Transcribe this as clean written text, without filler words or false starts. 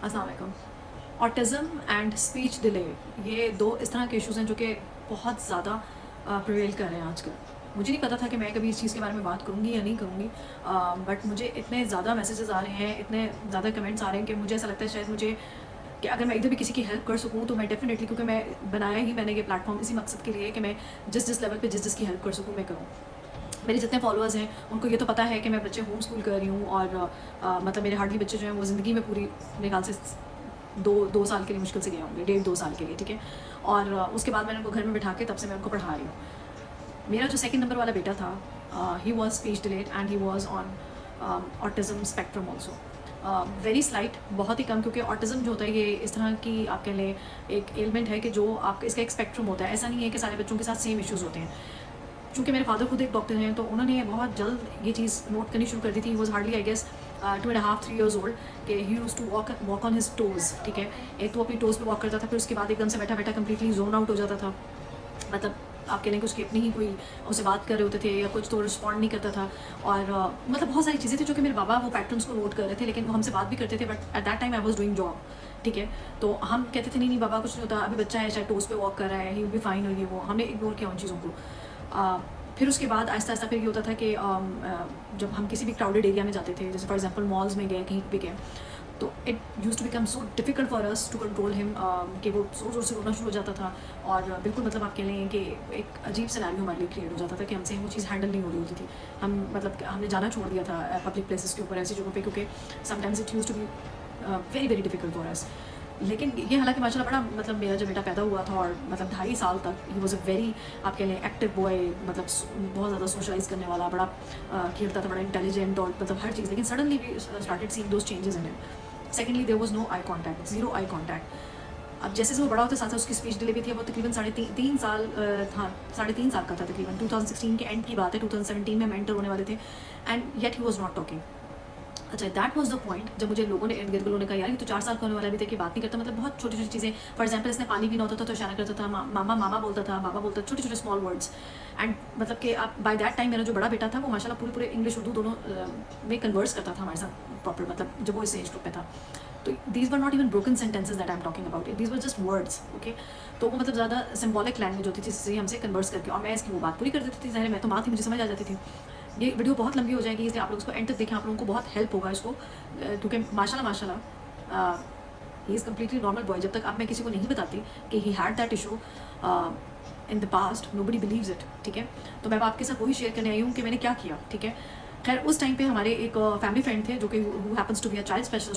अस्सलाम वालेकुम। Autism and speech delay, ये दो इस तरह के इश्यूज़ हैं जो कि बहुत ज़्यादा प्रिवेल कर रहे हैं आजकल। मुझे नहीं पता था कि मैं कभी इस चीज़ के बारे में बात करूँगी या नहीं करूँगी, बट मुझे इतने ज़्यादा मैसेजेस आ रहे हैं, इतने ज़्यादा कमेंट्स आ रहे हैं कि मुझे ऐसा लगता है शायद मुझे कि अगर मैं इधर भी किसी की हेल्प कर सकूँ तो मैं डेफ़िनेटली, क्योंकि मैंने ये प्लेटफ़ॉर्म इसी मकसद के लिए कि मैं जिस लेवल पे जिसकी हेल्प कर सकूँ मैं करूँ। मेरे जितने फॉलोअर्स हैं उनको ये तो पता है कि मैं बच्चे होम स्कूल कर रही हूँ, और मतलब मेरे हार्डली बच्चे जो हैं वो ज़िंदगी में पूरी मेरे ख्याल से 2 साल के लिए मुश्किल से गए होंगे, 1.5-2 साल के लिए, ठीक है। और उसके बाद मैंने उनको घर में बिठा के तब से मैं उनको पढ़ा रही हूँ। मेरा जो सेकंड नंबर वाला बेटा था, he was speech delayed and he was on autism spectrum also, very slight, बहुत ही कम, क्योंकि ऑटिज़म जो होता है ये इस तरह की आपके लिए एक एलिमेंट है कि जो आपका इसका एक स्पेक्ट्रम होता है। ऐसा नहीं है कि सारे बच्चों के साथ सेम इश्यूज़ होते हैं। चूँकि मेरे फादर खुद एक डॉक्टर हैं तो उन्होंने बहुत जल्द ये चीज़ नोट करनी शुरू कर दी थी। He was hardly I guess 2.5-3 years old, कि he used to walk on his toes, ठीक है। एक तो अपनी टोज़ पे वॉक करता था, फिर उसके बाद एकदम से बैठा-बैठा कंप्लीटली ज़ोन आउट हो जाता था। मतलब आप कह लें कि उसकी अपनी ही कोई उससे बात कर रहे होते थे या कुछ, तो रिस्पॉन्ड नहीं करता था। और मतलब बहुत सारी चीज़ें थी जो कि मेरे बाबा वो पैटर्न्स को नोट कर रहे थे, लेकिन वो हमसे बात भी करते थे, but at that time I was doing job, ठीक है। तो हम कहते थे नहीं बाबा कुछ नहीं होता, अभी बच्चा है, शायद टोज़ पे वॉक कर रहा है, ही विल बी फाइन, और ये वो हमने इग्नोर किया उन चीज़ों को। फिर उसके बाद आहिस्ता-आहिस्ता फिर ये होता था कि जब हम किसी भी क्राउडेड एरिया में जाते थे, जैसे फॉर एग्जांपल मॉल्स में गए, कहीं भी गए, तो it used to become so difficult for us to control him, कि वो ज़ोर-ज़ोर से रोना शुरू हो जाता था। और बिल्कुल मतलब आप कह लें कि एक अजीब सिनेरियो हमारे लिए क्रिएट हो जाता था कि हमसे वो चीज़ हैंडल नहीं हो रही होती थी। हम मतलब हमने जाना छोड़ दिया था पब्लिक प्लेसेस के ऊपर, ऐसी जगहों पे, क्योंकि sometimes it used to be very very difficult for us. लेकिन ये हालाँकि माशाल्लाह बड़ा, मतलब मेरा जब बेटा पैदा हुआ था और मतलब 2.5 साल तक ही वाज़ अ वेरी, आप कह लें, एक्टिव बॉय, मतलब बहुत ज़्यादा सोशलाइज़ करने वाला, बड़ा खेलता था, बड़ा इंटेलिजेंट, और मतलब हर चीज़। लेकिन suddenly we started seeing those changes in him. Secondly there was no eye contact, zero eye contact. अब जैसे-जैसे वो बड़ा होता, साथ-साथ उसकी स्पीच डिले भी थी। वो तकरीबन साढ़े 3 साल था, साढ़े 3 साल का था तकरीबन। 2016 के एंड की बात है, 2017 में हम एंटर होने वाले थे, and yet he was not talking. अच्छा, दैट वाज़ द पॉइंट जब मुझे लोगों ने इर्द-गिर्द के लोगों ने कहा, यार ये तो 4 साल का होने वाला है, अभी तक ये बात नहीं करता, मतलब बहुत छोटी-छोटी चीज़ें। फॉर एग्जांपल इसने पानी पीना होता था तो इशारा करता था, मामा मामा बोलता था, बाबा बोलता था, छोटे-छोटे स्मॉल वर्ड्स। एंड मतलब कि आप बाय दैट टाइम मेरा जो बड़ा बेटा था वो माशाल्लाह पूरे-पूरे इंग्लिश उर्दू दोनों में कन्वर्स करता था हमारे साथ प्रॉपर, मतलब जब वो इस एज ग्रुप में था। तो these were not even broken sentences that I am talking about it, these were just words, okay. तो वो मतलब ज़्यादा सिंबॉलिक लैंग्वेज होती थी जिससे हमसे कन्वर्स करके, और मैं इसकी वो बात पूरी कर देती थी। ज़ाहिर है मैं तो माँ थी, मुझे समझ आ जाती थी। ये वीडियो बहुत लंबी हो जाएगी, इसलिए आप लोग इसको एंड तक देखें, आप लोगों को बहुत हेल्प होगा इसको, क्योंकि माशाल्लाह he is completely normal boy. जब तक अब मैं किसी को नहीं बताती कि he had that issue in the past, nobody beliefs it, ठीक है। तो मैं अब आपके साथ वही शेयर करने आई हूँ कि मैंने क्या किया, ठीक है। खैर उस टाइम पे हमारे एक फैमिली फ्रेंड थे जो कि who happens to be a child specialist.